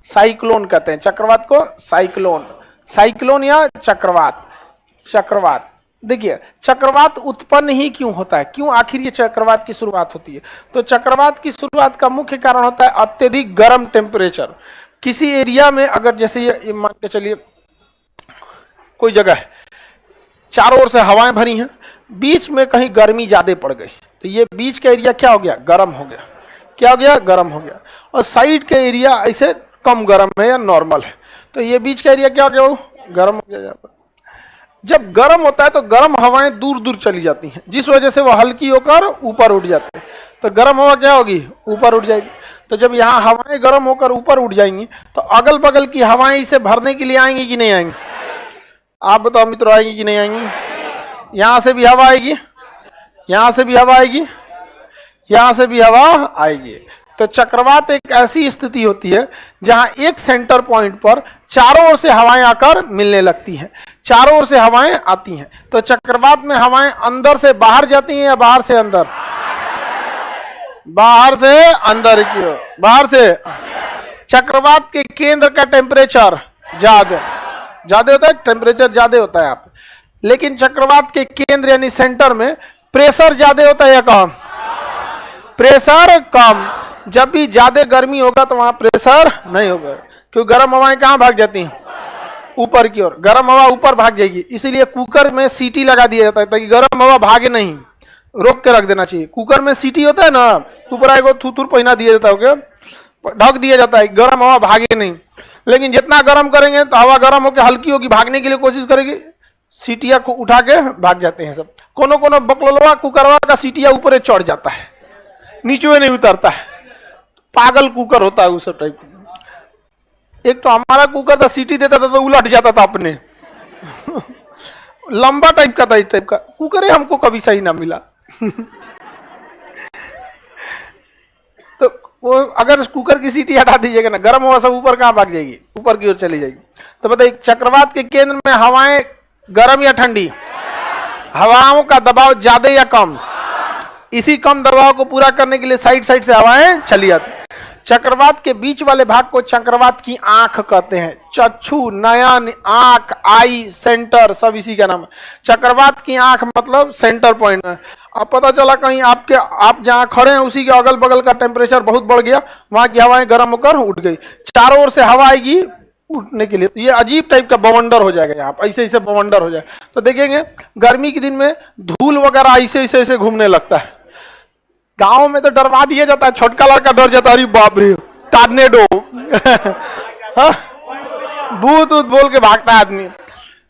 Cyclone कहते हैं, चक्रवात को साइक्लोन, साइक्लोन या चक्रवात। चक्रवात देखिए, चक्रवात उत्पन्न ही क्यों होता है, क्यों आखिर ये चक्रवात की शुरुआत होती है? तो चक्रवात की शुरुआत का मुख्य कारण होता है अत्यधिक गर्म टेम्परेचर। किसी एरिया में अगर जैसे ये मान के चलिए कोई जगह है, चारों ओर से हवाएं भरी हैं, बीच में कहीं गर्मी ज्यादा पड़ गई, तो ये बीच का एरिया क्या हो गया, गर्म हो गया। क्या हो गया, गर्म हो गया। और साइड का एरिया ऐसे कम गर्म है या नॉर्मल है, तो ये बीच का एरिया क्या हो गया, वो गर्म हो गया। जब गर्म होता है तो गर्म हवाएं दूर दूर चली जाती हैं, जिस वजह से वो हल्की होकर ऊपर उठ जाती है। तो गर्म हवा क्या होगी, ऊपर उठ जाएगी। तो जब यहाँ हवाएं गर्म होकर ऊपर उठ जाएंगी तो अगल बगल की हवाएं इसे भरने के लिए आएंगी कि नहीं आएंगी? आप बताओ मित्रों, आएंगी कि नहीं आएंगी? यहाँ से भी हवा आएगी, यहाँ से भी हवा आएगी, यहाँ से भी हवा आएगी। तो चक्रवात एक ऐसी स्थिति होती है जहां एक सेंटर पॉइंट पर चारों ओर से हवाएं आकर मिलने लगती हैं, चारों ओर से हवाएं आती हैं। तो चक्रवात में हवाएं अंदर से बाहर जाती हैं या बाहर से अंदर? बाहर से अंदर की ओर, बाहर से। चक्रवात के केंद्र का टेम्परेचर ज्यादा होता है, टेम्परेचर ज्यादा होता है यहाँ पे, लेकिन चक्रवात के केंद्र यानी सेंटर में प्रेशर ज्यादा होता है या कम? प्रेशर कम। जब भी ज्यादा गर्मी होगा तो वहां प्रेशर नहीं होगा, क्योंकि गर्म हवाएं कहां भाग जाती हैं, ऊपर की ओर। गर्म हवा ऊपर भाग जाएगी, इसीलिए कुकर में सीटी लगा दिया जाता है ताकि गर्म हवा भागे नहीं, रोक के रख देना चाहिए। कुकर में सीटी होता है ना, ऊपर आएगा थूथूर पहना दिया जाता है, ढक दिया जाता है, गर्म हवा भागे नहीं। लेकिन जितना गर्म करेंगे तो हवा गर्म होकर हल्की होगी, भागने के लिए कोशिश करेगी, सीटिया को उठा के भाग जाते हैं सब। कोनो कोनो बकलोलवा कुकरवा का सीटिया ऊपर चढ़ जाता है, नीचे नहीं उतरता है, पागल कुकर होता है उस टाइप। एक तो हमारा कुकर था, सीटी देता था तो उलट जाता था अपने लंबा टाइप का था, इस टाइप का कुकर है, हमको कभी सही ना मिला तो वो अगर कुकर की सीटी हटा दीजिएगा ना, गर्म हवा सब ऊपर कहाँ भाग जाएगी, ऊपर की ओर चली जाएगी। तो बताइए चक्रवात के केंद्र में हवाएं गर्म या ठंडी? हवाओं का दबाव ज्यादा या कम? इसी कम दबाव को पूरा करने के लिए साइड साइड से हवाएं चली आती। चक्रवात के बीच वाले भाग को चक्रवात की आंख कहते हैं। चक्षु, नयन, आंख, आई, सेंटर, सब इसी का नाम है। चक्रवात की आंख मतलब सेंटर पॉइंट है। अब पता चला कहीं आप जहां खड़े हैं उसी के अगल बगल का टेम्परेचर बहुत बढ़ गया, वहां की हवाएं गर्म होकर उठ गई, चारों ओर से हवा आएगी उठने के लिए, तो ये अजीब टाइप का बवंडर हो जाएगा, यहाँ ऐसे ऐसे बवंडर हो जाएगा। तो देखेंगे गर्मी के दिन में धूल वगैरह ऐसे ऐसे ऐसे घूमने लगता है। गांव में तो डरवा दिया जाता है, छोटका लड़का डर जाता है, अरे बाप रे टार्नेडो भूत ऊत बोल के भागता है आदमी।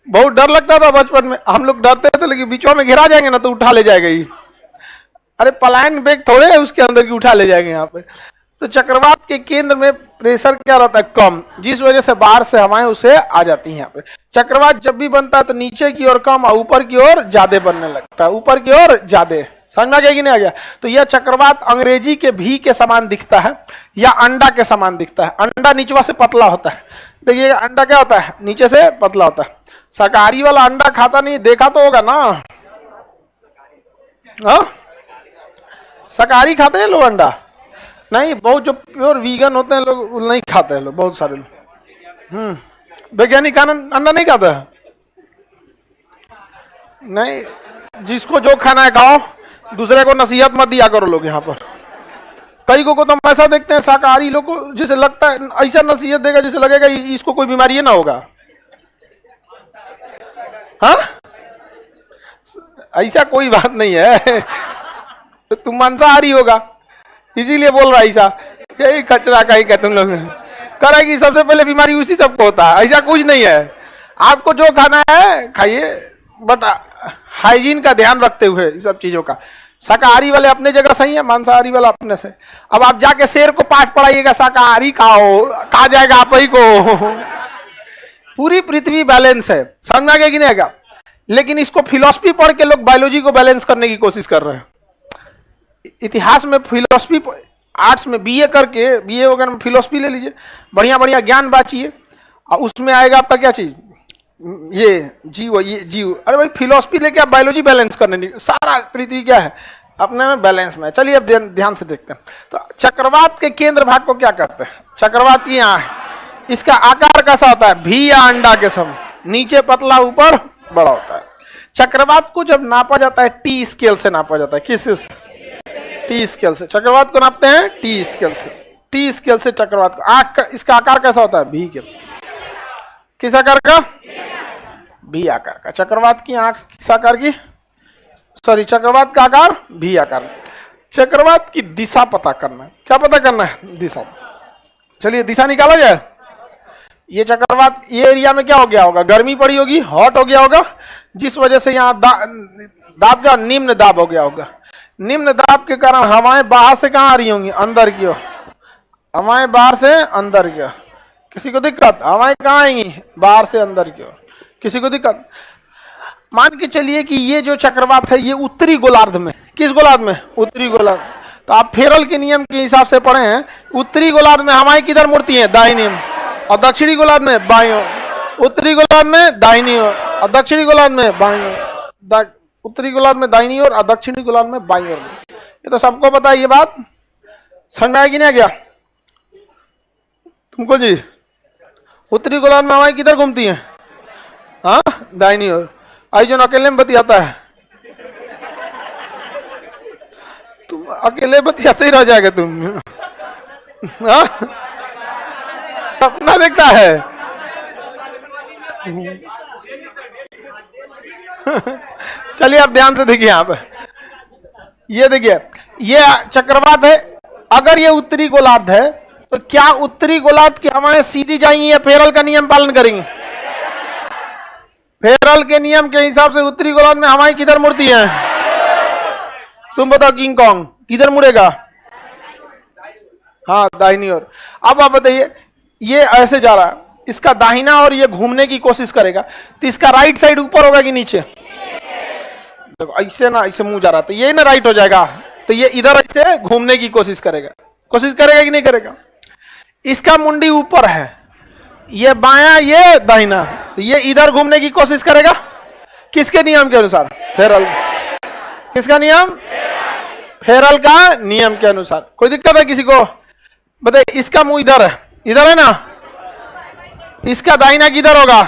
बहुत डर लगता था बचपन में, हम लोग डरते थे, लेकिन बीचों में घिरा जाएंगे ना तो उठा ले जाएगा ही। अरे पलायन बैग थोड़े है उसके अंदर की, उठा ले जाएंगे यहाँ पे। तो चक्रवात के केंद्र में प्रेशर क्या रहता है, कम, जिस वजह से बाहर से हवाएं उसे आ जाती हैं यहाँ पे। चक्रवात जब भी बनता है तो नीचे की ओर कम और ऊपर की ओर ज्यादा बनने लगता है, ऊपर की ओर ज्यादा। समझ में आ गया कि नहीं आ गया? तो यह चक्रवात अंग्रेजी के भी के समान दिखता है या अंडा के समान दिखता है। अंडा नीचवा से पतला होता है, देखिए अंडा क्या होता है, नीचे से पतला होता है। शाकाहारी वाला अंडा खाता नहीं, देखा तो होगा ना? हाँ, शाकाहारी खाते हैं लोग अंडा? नहीं, बहुत जो प्योर वीगन होते हैं लोग नहीं खाते हैं लोग, बहुत सारे लोग। वैज्ञानिक अंडा नहीं खाता है? नहीं, जिसको जो खाना है खाओ, दूसरे को नसीहत मत दिया करो लोग यहाँ पर। कई को तो हम ऐसा देखते हैं शाकाहारी लोग को, जिसे लगता है ऐसा नसीहत देगा जिसे लगेगा इसको कोई बीमारी ना होगा। हाँ, ऐसा कोई बात नहीं है तो तुम मांसाहारी होगा इसीलिए बोल रहा ऐसा, यही कचरा का ही कहते तुम लोग करेगी। सबसे पहले बीमारी उसी सबको होता है, ऐसा कुछ नहीं है। आपको जो खाना है खाइए, बट हाइजीन का ध्यान रखते हुए इस सब चीजों का। शाकाहारी वाले अपने जगह सही है, मांसाहारी वाला अपने से। अब आप जाके शेर को पाठ पढ़ाइएगा शाकाहारी खाओ, खा जाएगा आप ही को पूरी पृथ्वी बैलेंस है, समझ में आ गया कि नहीं आएगा? लेकिन इसको फिलॉसफी पढ़ के लोग बायोलॉजी को बैलेंस करने की कोशिश कर रहे हैं। इतिहास में फिलॉसफी, आर्ट्स में बीए करके, बीए वगैरह में फिलॉसफी ले लीजिए, बढ़िया बढ़िया ज्ञान बांचिए, और उसमें आएगा आपका क्या चीज, ये जीव, ये जीव। अरे भाई फिलॉसफी लेके आप बायोलॉजी बैलेंस करने नहीं, सारा पृथ्वी क्या है अपने में बैलेंस में। चलिए अब ध्यान से देखते हैं। तो चक्रवात के केंद्र भाग को क्या कहते हैं? चक्रवात यहाँ है, इसका आकार कैसा होता है? भी या अंडा के सम, नीचे पतला ऊपर बड़ा होता है। चक्रवात को जब नापा जाता है टी स्केल से नापा जाता है। किस से? टी स्केल से। चक्रवात को नापते हैं टी स्केल से। टी स्केल से चक्रवात को। आंख का इसका आकार कैसा होता है? भी के। किस आकार का? भी आकार का। चक्रवात की आंख किस आकार की? सॉरी, चक्रवात का आकार भी आकार। चक्रवात की दिशा पता करना है। क्या पता करना है? दिशा। चलिए दिशा निकाला जाए। ये चक्रवात ये एरिया में क्या हो गया होगा? गर्मी पड़ी होगी, हॉट हो गया होगा, जिस वजह से यहाँ दाब का निम्न दाब हो गया होगा। निम्न दाब के कारण हवाएं बाहर से कहाँ आ रही होंगी? अंदर की ओर। हवाएं बाहर से अंदर की ओर। किसी को दिक्कत? हवाएं कहाँ आएंगी? बाहर से अंदर की ओर। किसी को दिक्कत? मान के चलिए कि ये जो चक्रवात है ये उत्तरी गोलार्ध में। किस गोलार्ध में? उत्तरी गोलार्ध। तो आप फेरल के नियम के हिसाब से पढ़े हैं, उत्तरी गोलार्ध में हवाएं किधर मुड़ती हैं? दाहिनी ओर। और दक्षिणी गोलार्ध में बाईं ओर। उत्तरी गोलार्ध में दाहिनी ओर और दक्षिणी गोलार्ध में बाईं ओर। उत्तरी गोलार्ध में दाहिनी ओर और दक्षिणी गोलार्ध में बाईं ओर। ये तो सबको पता है। ये बात समझ में आया कि नहीं आ गया तुमको जी? उत्तरी गोलार्ध में हवाएं किधर घूमती हैं? हाँ, दाहिनी ओर। आई जो अकेले में बतियाता है, तुम अकेले बतियाते ही रह जाएगा तुम। हाँ, सपना देखता है। चलिए आप ध्यान से देखिए। यहाँ पे ये देखिए, ये चक्रवात है। अगर ये उत्तरी गोलार्ध है तो क्या उत्तरी गोलार्ध की हवाएं सीधी जाएंगी या फेरल का नियम पालन करेंगी? फेरल के नियम के हिसाब से उत्तरी गोलार्ध में हवाएं किधर मुड़ती हैं? तुम बताओ किंग कॉन्ग किधर मुड़ेगा? हाँ, दाहिनी ओर। अब आप बताइए, ये ऐसे जा रहा है, इसका दाहिना और ये घूमने की कोशिश करेगा तो इसका राइट साइड ऊपर होगा कि नीचे? देखो ऐसे ना, ऐसे मुंह जा रहा तो ये ना राइट हो जाएगा, तो ये इधर ऐसे घूमने की कोशिश करेगा। कोशिश करेगा कि नहीं करेगा? इसका मुंडी ऊपर है, ये बायां ये दाहिना, तो ये इधर घूमने की कोशिश करेगा। किसके नियम के अनुसार? फेरल। किसका नियम? फेरल का नियम के अनुसार। कोई दिक्कत है किसी को? बताइए, इसका मुंह इधर है, इधर है ना, इसका दाहिना किधर होगा?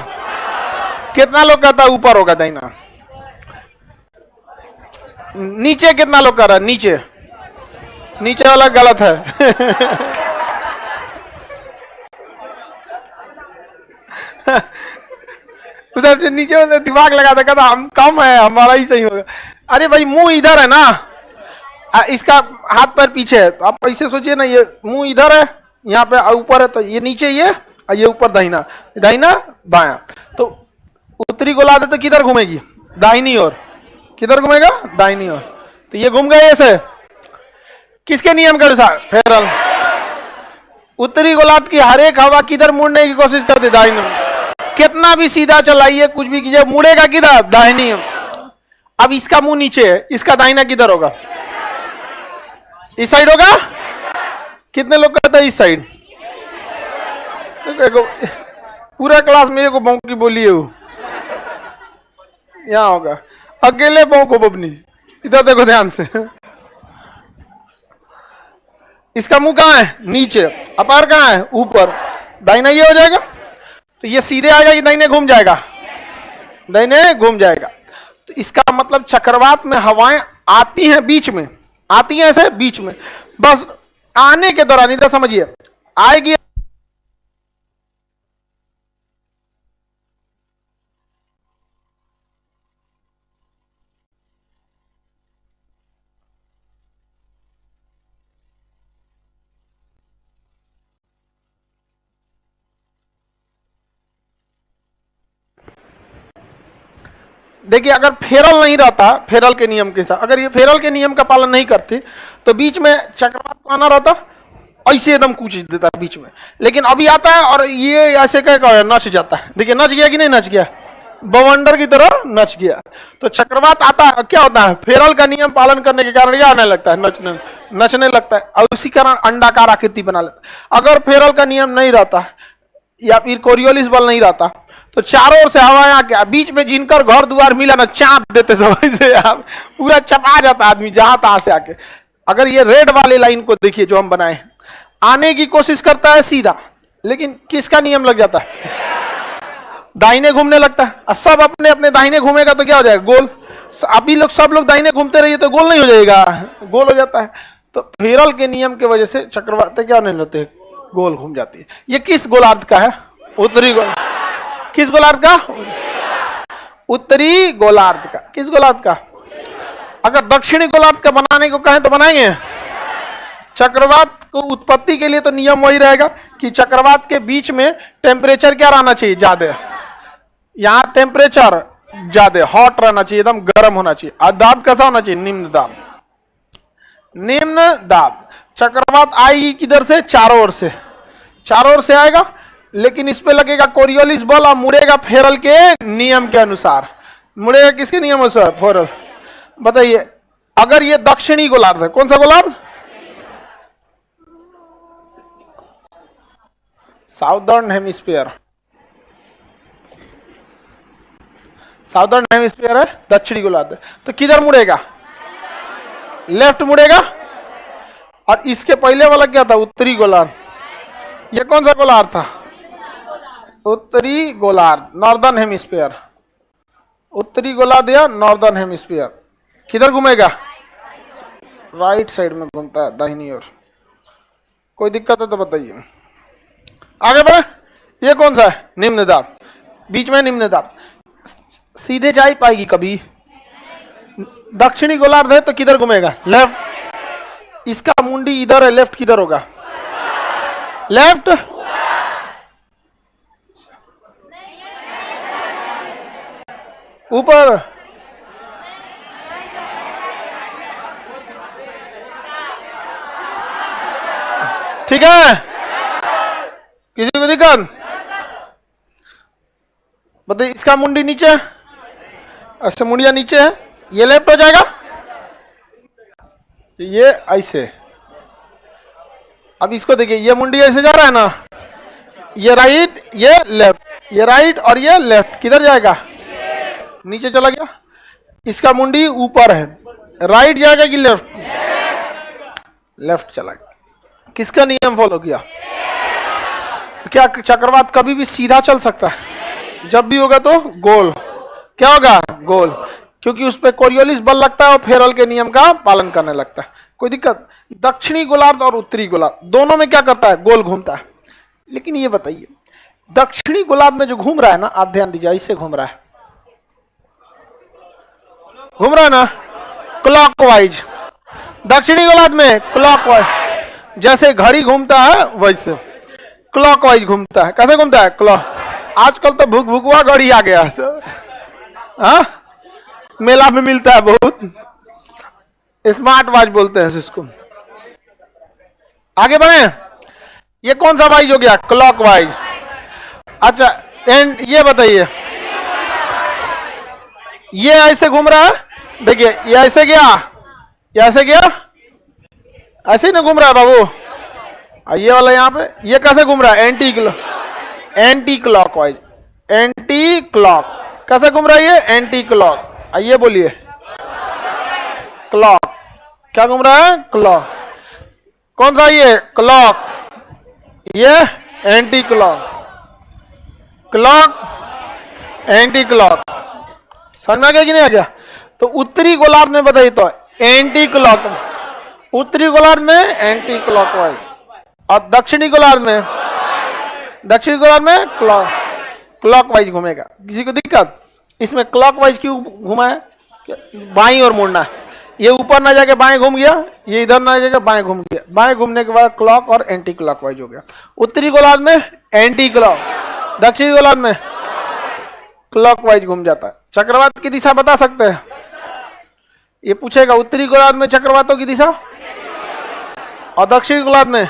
कितना लोग कहता है ऊपर होगा दाहिना? नीचे कितना लोग कह रहा है? नीचे। नीचे वाला गलत है। उधर नीचे वाले दिमाग लगा था, कहता हम कम है, हमारा ही सही होगा। अरे भाई, मुंह इधर है ना, इसका हाथ पैर पीछे है, तो आप ऐसे सोचिए ना, ये मुंह इधर है, यहाँ पे ऊपर है, तो ये नीचे ये ऊपर दाहिना, दाहिना बायां। तो उत्तरी गोलार्ध तो किधर घूमेगी? दाहिनी ओर। किधर घूमेगा? दाहिनी ओर। तो ये घूम गए ऐसे। किसके नियम के अनुसार? फेरल। उत्तरी गोलार्ध की हर एक हवा किधर मुड़ने की कोशिश करती? दाहिनी। कितना भी सीधा चलाइए, कुछ भी कीजिए, मुड़ेगा किधर? दाहिनी। अब इसका मुंह नीचे है, इसका दाहिना किधर होगा? इस साइड होगा। कितने लोग कहते हैं इस साइड? पूरा क्लास में एक बौंकी बोली है, यहाँ होगा। अकेले बौंको बबनी। इधर देखो ध्यान से, इसका मुंह कहाँ है? नीचे। अपार कहाँ है? ऊपर। दाहिना ये हो जाएगा, तो ये सीधे आएगा कि दाहिने घूम जाएगा? दाहिने घूम जाएगा। तो इसका मतलब चक्रवात में हवाएं आती हैं बीच में, आती हैं ऐसे बीच में, बस आने के दौरान इधर समझिए आएगी। देखिए, अगर फेरल नहीं रहता, फेरल के नियम के साथ, अगर ये फेरल के नियम का पालन नहीं करते तो बीच में चक्रवात को आना रहता, ऐसे एकदम कूच देता है बीच में। लेकिन अभी आता है और ये ऐसे कह नच जाता है। देखिए नच गया कि नहीं नच गया? बवंडर की तरह नच गया। तो चक्रवात आता है, क्या होता है? फेरल का नियम पालन करने के कारण ये आने लगता है, नचने लगता है, और उसी कारण अंडाकार आकृति बना लेता है। अगर फेरल का नियम नहीं रहता या फिर कोरियोलिस बल नहीं रहता तो चारों ओर से हवाएं आके बीच में जिनकर घर द्वार मिला ना, चाप देते समय से आप पूरा चपा जाता आदमी जहां तहां से आके। अगर ये रेड वाले लाइन को देखिए जो हम बनाए, आने की कोशिश करता है सीधा, लेकिन किसका नियम लग जाता है? दाहिने घूमने लगता है। और सब अपने अपने दाहिने घूमेगा तो क्या हो जाएगा? गोल। अभी लोग सब लोग दाहिने घूमते रहिए तो गोल नहीं हो जाएगा? गोल हो जाता है। तो फेरल के नियम की वजह से चक्रवात क्या नहीं होते? गोल घूम जाती है। ये किस गोलार्ध का है? उत्तरी गोल। किस गोलार्ध का? उत्तरी गोलार्ध का। किस गोलार्ध का? अगर दक्षिणी गोलार्ध का बनाने को कहें तो बनाएंगे? चक्रवात को उत्पत्ति के लिए तो नियम वही रहेगा कि चक्रवात के बीच में टेम्परेचर क्या रहना चाहिए? ज्यादा। यहां टेम्परेचर ज्यादा हॉट रहना चाहिए, एकदम गर्म होना चाहिए। और दाब कैसा होना चाहिए? निम्न दाब। निम्न दाब। चक्रवात आएगी किधर से? चारों ओर से। चारों ओर से आएगा, लेकिन इस पे लगेगा कोरियोलिस बल और मुड़ेगा फेरल के नियम के अनुसार। मुड़ेगा किसके नियम अनुसार? फेरल। बताइए, अगर ये दक्षिणी गोलार्ध है, कौन सा गोलार्ध? Southern hemisphere. साउदर्न हेमिस्फीयर है, दक्षिणी गोलार्ध। तो किधर मुड़ेगा? लेफ्ट मुड़ेगा। और इसके पहले वाला क्या था? उत्तरी गोलार्ध। ये कौन सा गोलार्ध था? उत्तरी गोलार्ध, नॉर्दर्न हेमिस्फीयर। उत्तरी गोलार्ध या नॉर्दर्न हेमिस्फीयर। किधर घूमेगा? राइट साइड में घूमता है, दाहिनी ओर। कोई दिक्कत है तो बताइए। आगे बढ़े। ये कौन सा है? निम्न दाब। बीच में निम्न दाब। सीधे जा ही पाएगी कभी? दक्षिणी गोलार्ध है तो किधर घूमेगा? लेफ्ट। इसका मुंडी इधर है, लेफ्ट किधर होगा? लेफ्ट। ऊपर। ठीक है? किसी को दिक्कत? बताइए। इसका मुंडी नीचे है, अच्छा मुंडिया नीचे है, ये लेफ्ट हो जाएगा, ये ऐसे। अब इसको देखिए, ये मुंडी ऐसे जा रहा है ना, ये राइट ये लेफ्ट, ये राइट और ये लेफ्ट। किधर जाएगा? नीचे चला गया। इसका मुंडी ऊपर है, राइट जाएगा कि लेफ्ट? लेफ्ट चला गया। किसका नियम फॉलो किया? क्या चक्रवात कभी भी सीधा चल सकता है? जब भी होगा तो गोल। क्या होगा? गोल। क्योंकि उस पर कोरियोलिस बल लगता है और फेरल के नियम का पालन करने लगता है। कोई दिक्कत? दक्षिणी गोलार्ध और उत्तरी गोलार्ध दोनों में क्या करता है? गोल घूमता है। लेकिन ये बताइए, दक्षिणी गोलार्ध में जो घूम रहा है ना, आप ध्यान दीजिए, ऐसे घूम रहा है, घूम रहा है ना क्लॉकवाइज। दक्षिणी गोलार्ध में क्लॉकवाइज, जैसे घड़ी घूमता है वैसे क्लॉकवाइज घूमता है। कैसे घूमता है? क्लॉक। आजकल तो भुक भुकवा घड़ी आ गया, हाँ मेला में मिलता है, बहुत स्मार्ट वॉच बोलते हैं इसको। आगे बढ़े। ये कौन सा वाइज हो गया? क्लॉकवाइज। अच्छा, एंड ये बताइए, ये ऐसे घूम रहा है, देखिए ये ऐसे गया, ये ऐसे गया, ऐसे ही ना घूम रहा है बाबू। ये वाला यहाँ पे, ये कैसे घूम रहा है? Anti clockwise. Anti clock. कैसे घूम रहा है ये? Anti clock. आइए बोलिए, क्लॉक। क्या घूम रहा है? क्लॉक। कौन सा? ये क्लॉक, ये anti clock. Clock, anti clock. समझ में आ गया कि नहीं आ गया? तो उत्तरी गोलार्ध में बताइए तो एंटी क्लॉक, उत्तरी गोलार्ध में एंटी क्लॉकवाइज, और दक्षिणी गोलार्ध में, दक्षिणी गोलार्ध में क्लॉकवाइज घूमेगा। किसी को दिक्कत? इसमें क्लॉकवाइज क्यों घुमा है? बाईं ओर मुड़ना है। ये ऊपर ना जाके बाएं घूम गया, ये इधर ना जाके बाएं घूम गया। बाएं घूमने के बाद क्लॉक और एंटी क्लॉकवाइज हो गया। उत्तरी गोलार्ध में एंटी क्लॉक, दक्षिणी गोलार्ध में क्लॉकवाइज घूम जाता है। चक्रवात की दिशा बता सकते हैं? ये पूछेगा उत्तरी गोलार्ध में चक्रवातों की दिशा और दक्षिणी गोलार्ध में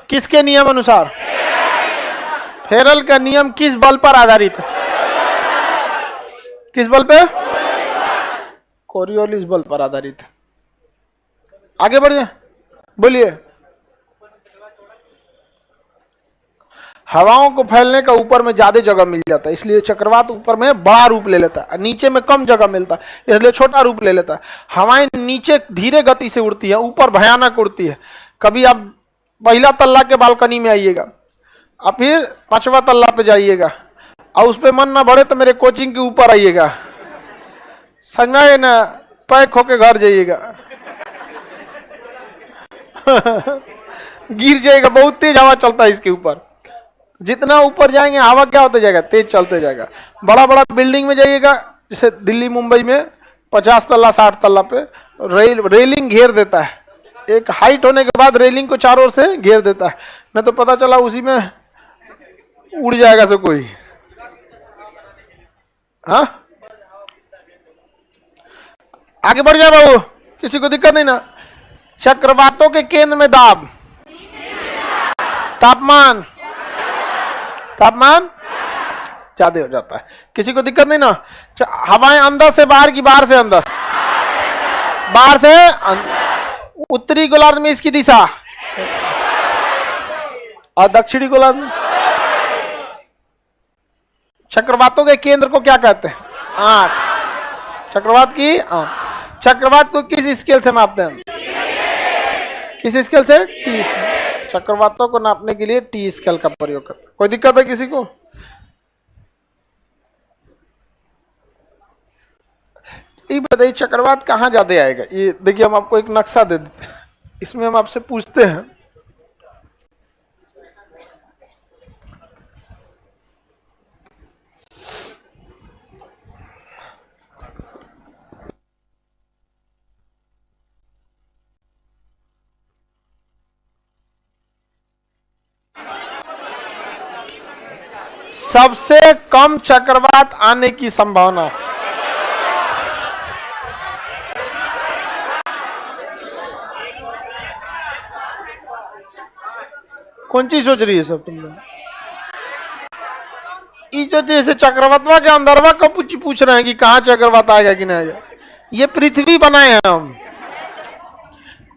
किसके नियम अनुसार? फेरल का नियम किस बल पर आधारित है? किस बल पे? कोरियोलिस बल पर आधारित है। आगे बढ़िए, बोलिए। हवाओं को फैलने का ऊपर में ज्यादा जगह मिल जाता है, इसलिए चक्रवात ऊपर में बड़ा रूप ले लेता है, नीचे में कम जगह मिलता है इसलिए छोटा रूप ले लेता है। हवाएं नीचे धीरे गति से उड़ती है, ऊपर भयानक उड़ती है। कभी आप पहला तल्ला के बालकनी में आइएगा, अब फिर 5वां तल्ला पे जाइएगा और उस पे मन ना बढ़े तो मेरे कोचिंग के ऊपर आइएगा, समझा है ना, पैक होके घर जाइएगा। गिर जाएगा, बहुत तेज हवा चलता है इसके ऊपर। जितना ऊपर जाएंगे हवा क्या होता जाएगा, तेज चलते जाएगा। बड़ा बड़ा बिल्डिंग में जाइएगा, जैसे दिल्ली मुंबई में 50 तल्ला 60 तल्ला पे रेलिंग घेर देता है। एक हाइट होने के बाद रेलिंग को चारों ओर से घेर देता है, नहीं तो पता चला उसी में उड़ जाएगा सब कोई। हाँ, आगे बढ़ जाए बाबू, किसी को दिक्कत नहीं ना। चक्रवातों के केंद्र में दाब, तापमान, तापमान ज्यादा हो जाता है, किसी को दिक्कत नहीं ना। हवाएं अंदर से बाहर की बाहर से अंदर, बाहर से उत्तरी गोलार्ध में इसकी दिशा और दक्षिणी गोलार्ध में। चक्रवातों के केंद्र को क्या कहते हैं, 8। चक्रवात की 8। चक्रवात को किस स्केल से मापते हैं, किस स्केल से, टी। चक्रवातों को नापने के लिए टी स्केल का प्रयोग करते हैं। कोई दिक्कत है किसी को? ये बताइए चक्रवात कहाँ ज्यादा आएगा। ये देखिए हम आपको एक नक्शा दे देते हैं, इसमें हम आपसे पूछते हैं सबसे कम चक्रवात आने की संभावना। कौन चीज सोच रही है सब तुम लोग? जो जैसे चक्रवातवा के अंदरवा का पूछ रहे हैं कि कहाँ चक्रवात आएगा कि नहीं आएगा। ये पृथ्वी बनाए हैं हम,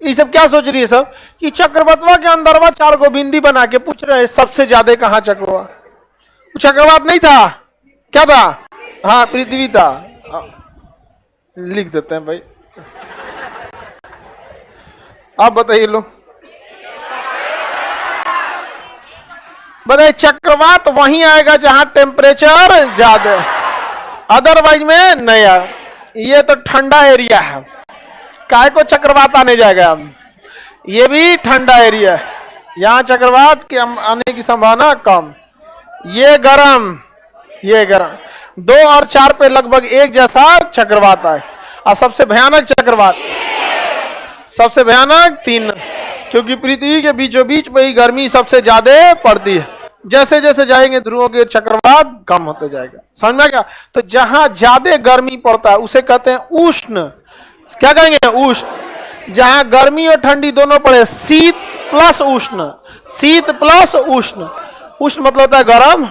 ये सब क्या सोच रही है सब कि चक्रवातवा के अंदरवा 4 गो बिंदी बना के पूछ रहे हैं सबसे ज्यादा कहाँ चक्रवात। चक्रवात नहीं था, क्या था? हाँ, पृथ्वी था। लिख देते हैं भाई। आप बताइए लो, बताइए चक्रवात वहीं आएगा जहां टेम्परेचर ज्यादा, अदरवाइज में नहीं आएगा। ये तो ठंडा एरिया है, काहे को चक्रवात आने जाएगा। ये भी ठंडा एरिया है, यहाँ चक्रवात के आने की संभावना कम। ये गर्म, ये गर्म। 2 और 4 पे लगभग एक जैसा चक्रवात आए। और सबसे भयानक चक्रवात, सबसे भयानक 3, क्योंकि पृथ्वी के बीचों बीच में ही गर्मी सबसे ज्यादा पड़ती है। जैसे जैसे जाएंगे ध्रुवों के चक्रवात कम होते जाएगा, समझ में क्या? तो जहां ज्यादा गर्मी पड़ता है उसे कहते हैं उष्ण। क्या कहेंगे? उष्ण। जहां गर्मी और ठंडी दोनों पड़े, शीत प्लस उष्ण, शीत प्लस उष्ण। उष्ण मतलब होता है गर्म,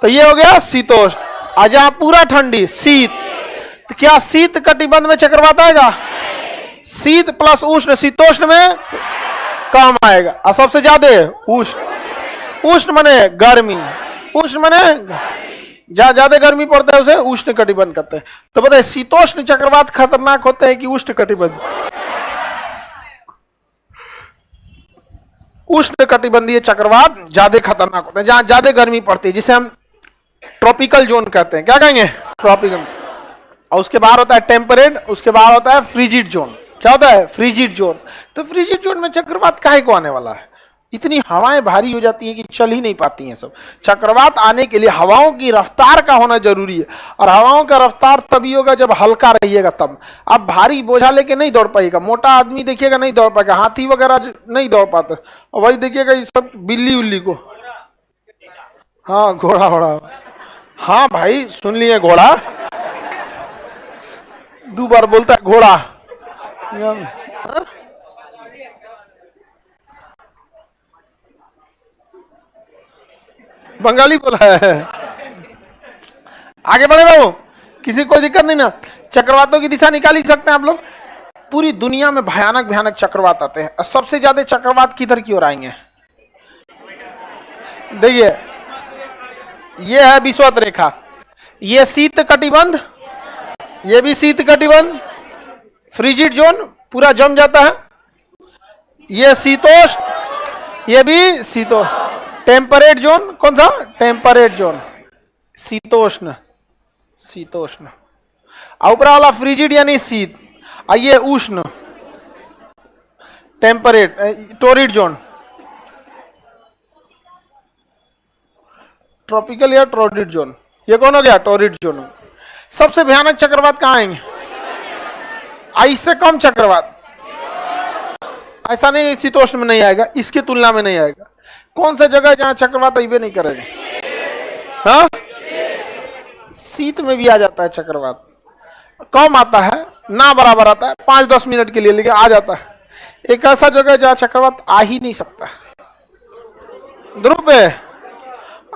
तो ये हो गया शीतोष्ण। और जहां पूरा ठंडी, शीत, तो क्या शीत कटिबंध में चक्रवात आएगा? शीत प्लस उष्ण, शीतोष्ण में कम आएगा। और सबसे ज्यादा उष्ण। उष्ण माने गर्मी, उष्ण माने जहां ज्यादा गर्मी पड़ता है उसे उष्ण कटिबंध कहते हैं। तो बताइए शीतोष्ण चक्रवात खतरनाक होते हैं कि उष्ण कटिबंध? उष्ण कटिबंधीय चक्रवात ज्यादा खतरनाक होते हैं, जहां ज्यादा गर्मी पड़ती है, जिसे हम ट्रॉपिकल जोन कहते हैं। क्या कहेंगे? ट्रॉपिकल। और उसके बाहर होता है टेम्परेट, उसके बाहर होता है फ्रिजिड जोन। क्या होता है? Frigid zone. तो फ्रिजिड जोन में चक्रवात काहे को आने वाला है? इतनी हवाएं भारी हो जाती हैं कि चल ही नहीं पाती हैं सब। चक्रवात आने के लिए हवाओं की रफ्तार का होना जरूरी है, और हवाओं का रफ्तार तभी होगा जब हल्का रहिएगा तब। आप भारी बोझा लेके नहीं दौड़ पाएगा, मोटा आदमी देखिएगा नहीं दौड़ पाएगा, हाथी वगैरह नहीं दौड़ पाते। और वही देखिएगा ये सब बिल्ली उल्ली को, हाँ घोड़ा वोड़ा, हाँ भाई सुन लिए घोड़ा, 2 बार बोलता है घोड़ा। बंगाली बोला है। आगे बढ़े बाबू, किसी कोई दिक्कत नहीं ना। चक्रवातों की दिशा निकाल ही सकते हैं आप लोग। पूरी दुनिया में भयानक भयानक चक्रवात आते हैं, और सबसे ज्यादा चक्रवात किधर की ओर आएंगे? देखिए ये है विषुवत रेखा, ये शीत कटिबंध, ये भी शीत कटिबंध, फ्रिजिड जोन पूरा जम जाता है। ये शीतोष्ण, ये भी शीतोष्ण। टेम्परेट जोन, कौन सा? Temperate zone. शीतोष्ण, शीतोष्ण। ऊपर वाला फ्रिजिड यानी शीत, आइए उष्ण, टेम्परेट। टोरिड जोन, ट्रॉपिकल या टोरिड जोन, ये कौन हो गया? Torrid zone. सबसे भयानक चक्रवात कहां आएंगे? इससे कम चक्रवात, ऐसा नहीं शीतोष्ण में नहीं आएगा, इसकी तुलना में नहीं आएगा। कौन सा जगह जहां चक्रवात आइबे नहीं करेगा? हाँ, शीत में भी आ जाता है चक्रवात, कम आता है, ना बराबर आता है, 5-10 मिनट के लिए, लेकिन आ जाता है। एक ऐसा जगह जहां चक्रवात आ ही नहीं सकता, ध्रुव पे।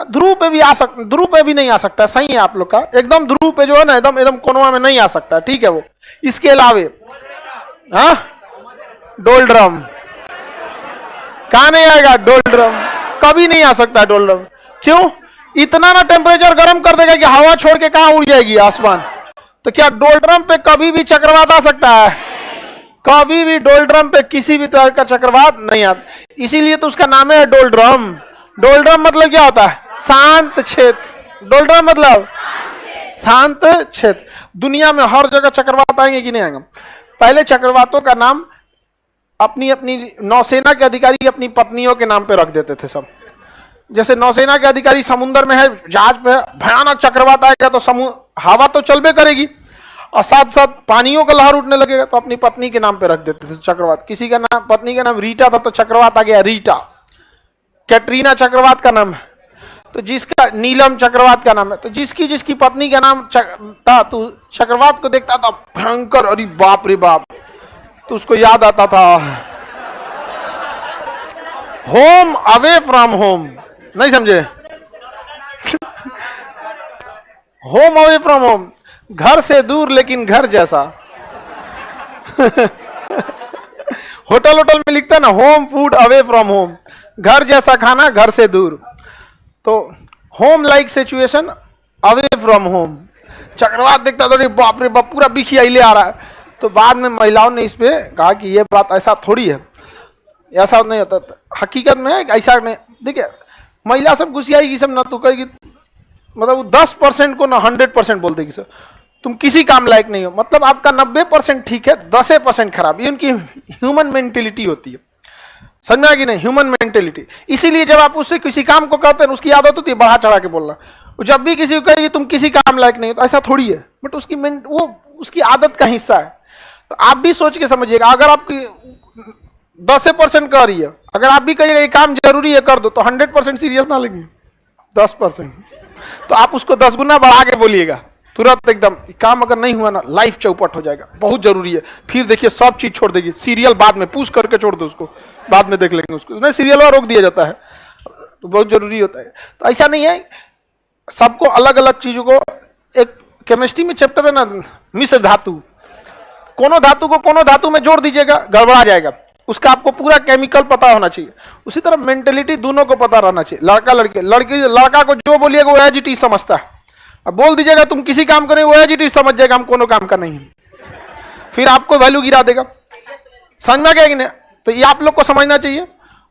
ध्रुव पे भी आ सकता, ध्रुव पे भी नहीं आ सकता, सही है आप लोग का एकदम। ध्रुव पे जो है ना एकदम एकदम कोनवा में नहीं आ सकता, ठीक है वो। इसके अलावे हाँ, डोलड्रम कहां नहीं आएगा? डोलड्रम कभी नहीं आ सकता डोलड्रम। क्यों? इतना ना टेम्परेचर गर्म कर देगा कि हवा छोड़ के कहां उड़ जाएगी? आसमान। तो क्या डोलड्रम पे कभी भी चक्रवात आ सकता है? कभी भी डोलड्रम पे किसी भी तरह का चक्रवात नहीं आता, इसीलिए तो उसका नाम है डोलड्रम। डोलड्रम मतलब क्या होता है? शांत क्षेत्र। डोलड्रम मतलब शांत क्षेत्र। दुनिया में हर जगह चक्रवात आएंगे कि नहीं आएंगे? पहले चक्रवातों का नाम अपनी अपनी नौसेना के अधिकारी अपनी पत्नियों के नाम पे रख देते थे सब। जैसे नौसेना के अधिकारी समुद्र में है, जहाज पे भयानक चक्रवात आएगा तो हवा तो चलबे करेगी और साथ साथ पानियों का लहर उठने लगेगा, तो अपनी पत्नी के नाम पे रख देते थे चक्रवात। किसी का नाम, पत्नी का नाम रीटा था तो चक्रवात आ गया रीटा। कैटरीना चक्रवात का नाम है, तो जिसका नीलम चक्रवात का नाम है। तो जिसकी जिसकी पत्नी का नाम था तो चक्रवात को देखता था भयंकर, अरे बाप रे बाप, तो उसको याद आता था होम अवे फ्रॉम होम। नहीं समझे? होम अवे फ्रॉम होम, घर से दूर लेकिन घर जैसा। होटल में लिखता है ना, home food away from home, घर जैसा खाना घर से दूर। तो home like situation away from home. चक्रवात देखता था, बाप रे बाप, पूरा बिखिया ले आ रहा है। तो बाद में महिलाओं ने इस पे कहा कि ये बात ऐसा थोड़ी है, ऐसा नहीं होता। हकीकत में ऐसा नहीं। देखिए, महिला सब घुसियाएगी सब ना, तो कहेगी, मतलब 10% को ना 100% बोल देगी सर तुम किसी काम लायक नहीं हो। मतलब आपका 90% ठीक है, 10% खराब। ये उनकी ह्यूमन मेंटेलिटी होती है, समझ में आ गई नहीं? Human mentality. इसीलिए जब आप उससे किसी काम को कहते हैं, उसकी आदत होती है बढ़ा चढ़ा के बोलना। जब भी किसी को कहेगी तुम किसी काम लायक नहीं हो, तो ऐसा थोड़ी है, बट वो उसकी आदत का हिस्सा है। तो आप भी सोच के समझिएगा, अगर आपकी 10% कर रही है, अगर आप भी कहिएगा ये काम जरूरी है कर दो, तो 100% सीरियस ना लगे, 10%। तो आप उसको 10 गुना बढ़ा के बोलिएगा तुरंत एकदम। काम अगर नहीं हुआ ना, लाइफ चौपट हो जाएगा, बहुत जरूरी है। फिर देखिए सब चीज छोड़ देगी, सीरियल बाद में पूछ करके छोड़ दो उसको, बाद में देख लेंगे उसको। नहीं, सीरियल रोक दिया जाता है, तो बहुत जरूरी होता है। तो ऐसा नहीं है, सबको अलग अलग चीजों को, एक केमिस्ट्री में चैप्टर है ना, मिश्र धातु, कोनो धातु को कोनो धातु में जोड़ दीजिएगा गड़बड़ा जाएगा, उसका आपको पूरा केमिकल पता होना चाहिए। उसी तरह मेंटेलिटी दोनों को पता रहना चाहिए, लड़का लड़की। लड़का को जो बोलिएगा वो एज इट इज समझता है, अब बोल दीजिएगा तुम किसी काम को नहीं, वो एज इट इज समझ जाएगा हम कोनो काम का नहीं है, फिर आपको वैल्यू गिरा देगा। समझ में आ गया कि नहीं? तो ये आप लोग को समझना चाहिए,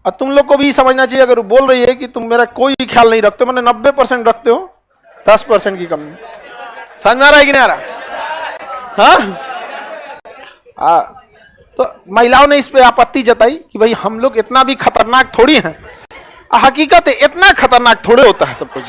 और तुम लोग को भी समझना चाहिए। अगर वो बोल रही है कि तुम मेरा कोई ख्याल नहीं रखते, मैंने 90% रखते हो, 10% की कमी। समझ में आ रहा है कि नहीं आ रहा? हाँ, तो महिलाओं ने इस पे आपत्ति जताई कि भाई हम लोग इतना भी खतरनाक थोड़ी हैं। हकीकत है इतना खतरनाक थोड़े होता है सब कुछ,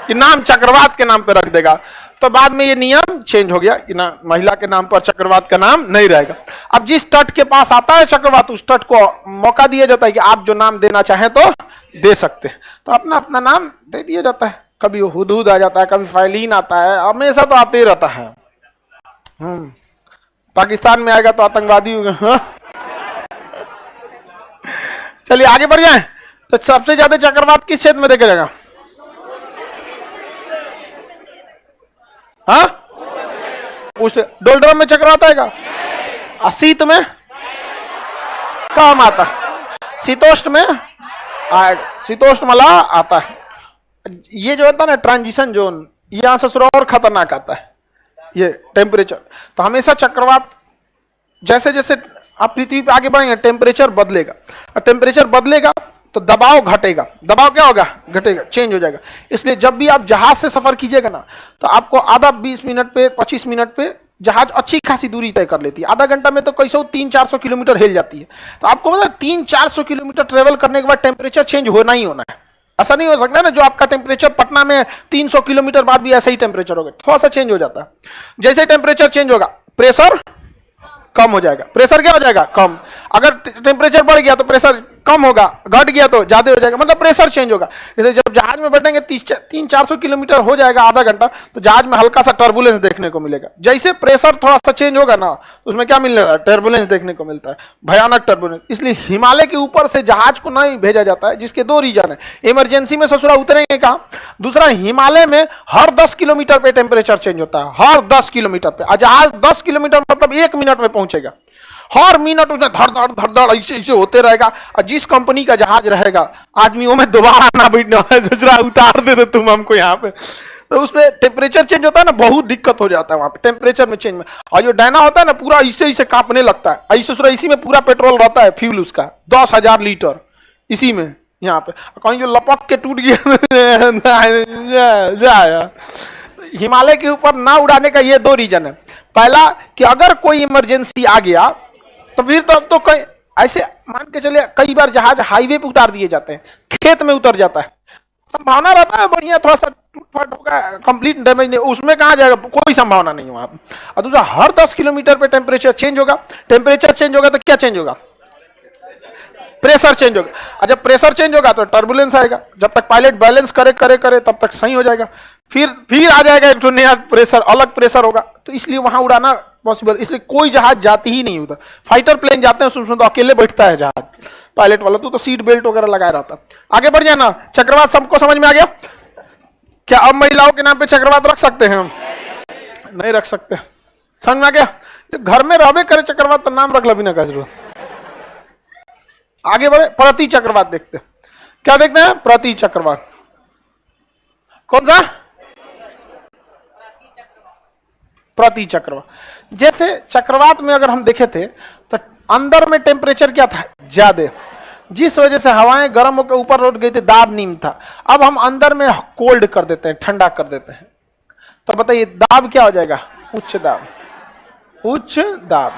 कि नाम चक्रवात के नाम पे रख देगा। तो बाद में ये नियम चेंज हो गया कि ना, महिला के नाम पर चक्रवात का नाम नहीं रहेगा। अब जिस तट के पास आता है चक्रवात, उस तट को मौका दिया जाता है कि आप जो नाम देना चाहें तो दे सकते हैं। तो अपना अपना नाम दे दिया जाता है। कभी हुदहुद आ जाता है, कभी फाइलीन आता है, हमेशा तो आते ही रहता है। पाकिस्तान में आएगा तो आतंकवादी होगा। चलिए आगे बढ़ जाएं। तो सबसे ज्यादा चक्रवात किस क्षेत्र में देखा जाएगा? हाँ, डोलड्रम में चक्रवात आएगा, शीत में कम आता, शीतोष्ण में आएगा, शीतोष्ण मला आता है। ये जो होता है ना ट्रांजिशन जोन, यहां से शुरू और खतरनाक आता है ये टेम्परेचर। तो हमेशा चक्रवात, जैसे जैसे आप पृथ्वी पे आगे बढ़ेंगे टेम्परेचर बदलेगा, और टेम्परेचर बदलेगा तो दबाव घटेगा, दबाव क्या होगा, घटेगा, चेंज हो जाएगा। इसलिए जब भी आप जहाज से सफर कीजिएगा ना, तो आपको आधा 20 मिनट पे 25 मिनट पे जहाज अच्छी खासी दूरी तय कर लेती है। आधा घंटा में तो कैसे 300-400 किलोमीटर हिल जाती है। तो आपको पता है 300-400 किलोमीटर ट्रेवल करने के बाद टेम्परेचर चेंज होना ही होना है। ऐसा नहीं हो सकता ना जो आपका टेम्परेचर पटना में 300 किलोमीटर बाद भी ऐसा ही टेम्परेचर होगा, थोड़ा सा चेंज हो जाता है। जैसे टेम्परेचर चेंज होगा प्रेशर कम हो जाएगा, प्रेशर क्या हो जाएगा, कम। अगर टेम्परेचर बढ़ गया तो प्रेशर कम होगा, घट गया तो ज्यादा हो जाएगा, मतलब प्रेशर चेंज होगा। जैसे जब जहाज में बैठेंगे 300-400 किलोमीटर हो जाएगा आधा घंटा, तो जहाज में हल्का सा टर्बुलेंस देखने को मिलेगा। जैसे प्रेशर थोड़ा सा चेंज होगा ना, तो उसमें क्या मिलने है, टर्बुलेंस देखने को मिलता है, भयानक टर्बुलेंस। इसलिए हिमालय के ऊपर से जहाज को नहीं भेजा जाता है, जिसके 2 रीजन है। इमरजेंसी में ससुरा उतरेंगे कहाँ, दूसरा हिमालय में हर 10 किलोमीटर पे टेम्परेचर चेंज होता है, हर 10 किलोमीटर पे। जहाज 10 किलोमीटर मतलब 1 मिनट में पहुंचेगा, हर मिनट उसमें धड़ धड़ धड़ धड़ ऐसे होते रहेगा। और जिस कंपनी का जहाज रहेगा, आदमियों में दोबारा ना बैठना है, सोच उतार दे तुम हमको यहाँ पे, तो उसमें टेम्परेचर चेंज होता है ना, बहुत दिक्कत हो जाता है वहां पे टेम्परेचर में चेंज में। और जो डायना होता है ना, पूरा ऐसे ऐसे कांपने लगता है, ऐसे इसी में पूरा पेट्रोल रहता है, फ्यूल उसका 10,000 लीटर इसी में। यहाँ पे कहीं जो लपक के टूट गया। हिमालय के ऊपर ना उड़ाने का ये 2 रीजन है। पहला कि अगर कोई इमरजेंसी आ गया तो फिर तब तो कई ऐसे मान के चलिए, कई बार जहाज हाईवे पे उतार दिए जाते हैं, खेत में उतर जाता है, संभावना रहता है बढ़िया थोड़ा सा टूट-फट होगा, कंप्लीट डैमेज नहीं, उसमें कहाँ जाएगा, कोई संभावना नहीं है वहां पर। और दूसरा हर 10 किलोमीटर पे टेम्परेचर चेंज होगा, टेम्परेचर चेंज होगा तो क्या चेंज होगा, प्रेशर चेंज होगा। और जब प्रेशर चेंज होगा तो टर्बुलेंस आएगा। जब तक पायलट बैलेंस करे करे करे तब तक सही हो जाएगा, फिर आ जाएगा एक नया प्रेशर, अलग प्रेशर होगा। तो इसलिए वहां उड़ाना पॉसिबल, इसलिए कोई जहाज जाती ही नहीं उधर। फाइटर प्लेन जाते हैं उसमें तो अकेले बैठता है जहाज पायलट वाला, तो सीट बेल्ट वगैरह लगाया रहता। आगे बढ़ जाना, चक्रवात सबको समझ में आ गया? क्या अब महिलाओं के नाम पे चक्रवात रख सकते हैं हम? नहीं रख सकते। समझ में आ गया? घर में रहबे करे चक्रवात तो नाम रख लो बिना का जरूरत। आगे बढ़े, प्रति चक्रवात देखते हैं। क्या देखते हैं? प्रति चक्रवात। कौन सा? प्रति चक्रवात। जैसे चक्रवात में अगर हम देखे थे तो अंदर में टेम्परेचर क्या था? ज्यादा, जिस वजह से हवाएं गर्म होकर ऊपर उठ गई थी, दाब निम्न था। अब हम अंदर में कोल्ड कर देते हैं, ठंडा कर देते हैं, तो बताइए दाब क्या हो जाएगा? उच्च दाब। उच्च दाब।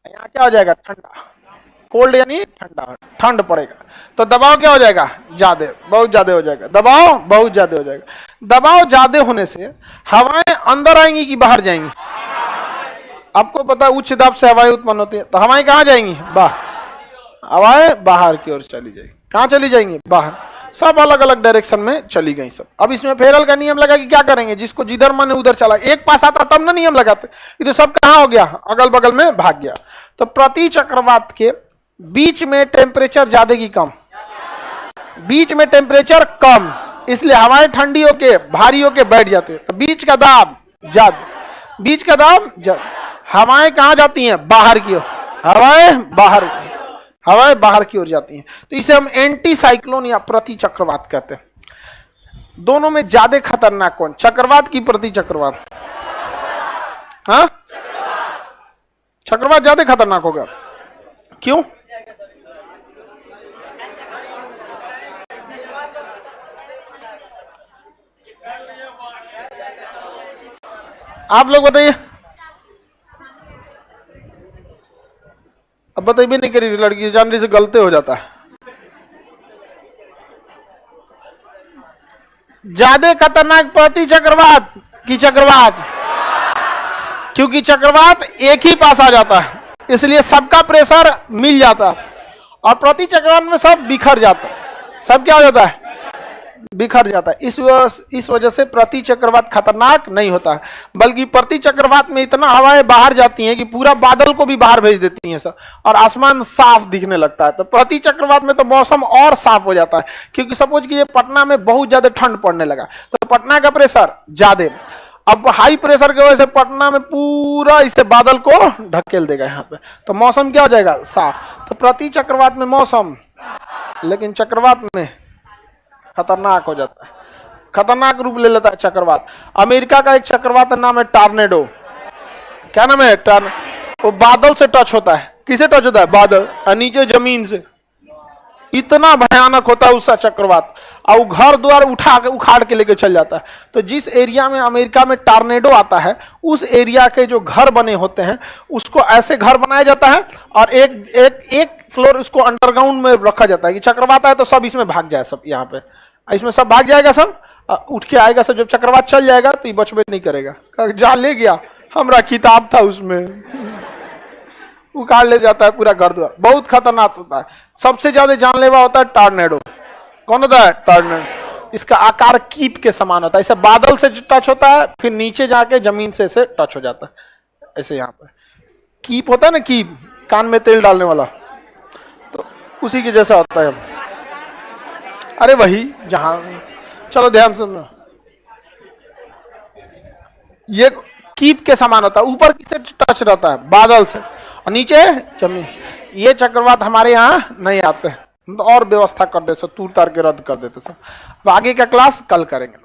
यहाँ क्या हो जाएगा? ठंडा। कोल्ड यानी ठंडा, ठंड पड़ेगा तो दबाव क्या हो जाएगा? ज्यादा, बहुत ज्यादा हो जाएगा, दबाव बहुत ज्यादा हो जाएगा। दबाव ज्यादा होने से हवाएं अंदर आएंगी कि बाहर जाएंगी? आपको पता है उच्च दाब से हवाएं उत्पन्न होती है, तो हवाएं कहाँ जाएंगी? बाहर। हवाएं बाहर की ओर चली जाएगी। कहाँ चली जाएंगी? बाहर। सब अलग अलग डायरेक्शन में चली गई सब। अब इसमें फेरल का नियम लगा कि क्या करेंगे, जिसको जिधर मन है उधर चला, एक पास आता तब ना नियम लगाते, ये तो सब कहाँ हो गया? अगल बगल में भाग गया। तो प्रति चक्रवात के बीच में टेम्परेचर ज्यादा की कम? बीच में टेम्परेचर कम, इसलिए हवाएं ठंडी होके भारी होके बैठ जाते हैं, तो बीच का दाब ज्यादा। बीच का दाब ज्यादा। हवाएं कहाँ जाती हैं? बाहर की ओर। हवाएं बाहर, हवाएं बाहर की ओर जाती हैं, तो इसे हम एंटी साइक्लोन या प्रति चक्रवात कहते हैं। दोनों में ज्यादा खतरनाक कौन? चक्रवात की प्रति चक्रवात? हाँ, चक्रवात ज्यादा खतरनाक होगा। क्यों? आप लोग बताइए। अब बताइए नहीं करी लड़की जान रही से गलती हो जाता है। ज्यादा खतरनाक प्रति चक्रवात की चक्रवात, क्योंकि चक्रवात एक ही पास आ जाता है, इसलिए सबका प्रेशर मिल जाता है, और प्रति चक्रवात में सब बिखर जाता है। सब क्या हो जाता है? बिखर जाता है। इस वजह से प्रति चक्रवात खतरनाक नहीं होता है, बल्कि प्रति चक्रवात में इतना हवाएं बाहर जाती हैं कि पूरा बादल को भी बाहर भेज देती हैं सब, और आसमान साफ दिखने लगता है। तो प्रति चक्रवात में तो मौसम और साफ हो जाता है, क्योंकि सपोज कीजिए पटना में बहुत ज्यादा ठंड पड़ने लगा, तो पटना का प्रेशर ज्यादा, अब हाई प्रेशर की वजह से पटना में पूरा इसे बादल को ढकेल देगा यहाँ पे, तो मौसम क्या हो जाएगा? साफ। तो प्रति चक्रवात में मौसम, लेकिन चक्रवात में खतरनाक हो जाता है, खतरनाक रूप ले लेता है चक्रवात। अमेरिका का एक चक्रवात नाम है टॉर्नेडो। क्या नाम है? वो बादल से टच होता है। किसे टच होता है? बादल, और नीचे जमीन से। इतना भयानक होता है उसका चक्रवात, और वो घर द्वार उखाड़ के लेके चल जाता है। तो जिस एरिया में अमेरिका में टॉर्नेडो आता है, उस एरिया के जो घर बने होते हैं उसको ऐसे घर बनाया जाता है, और एक फ्लोर उसको अंडरग्राउंड में रखा जाता है कि चक्रवात आए तो सब इसमें भाग जाए, सब यहाँ पे इसमें सब भाग जाएगा, सब उठ के आएगा सब। जब चक्रवात चल जाएगा तो ये बचबे नहीं करेगा, जा ले गया, हमारा किताब था उसमें, उखाड़ ले जाता है पूरा घर द्वार। बहुत खतरनाक होता है। सबसे ज्यादा जानलेवा होता है टॉर्नेडो। कौन होता है? टॉर्नेडो। इसका आकार कीप के समान होता है, इसे बादल से टच होता है, फिर नीचे जाके जमीन से इसे टच हो जाता है, ऐसे यहाँ पर कीप होता है ना, कीप कान में तेल डालने वाला, तो उसी के जैसा होता है। अरे वही जहां, चलो ध्यान सुनना, ये कीप के समान होता है, ऊपर किससे टच रहता है? बादल से, और नीचे जमीन। ये चक्रवात हमारे यहाँ नहीं आते, तो और व्यवस्था कर देते, तूर तार के रद्द कर देते सब। अब आगे का क्लास कल करेंगे।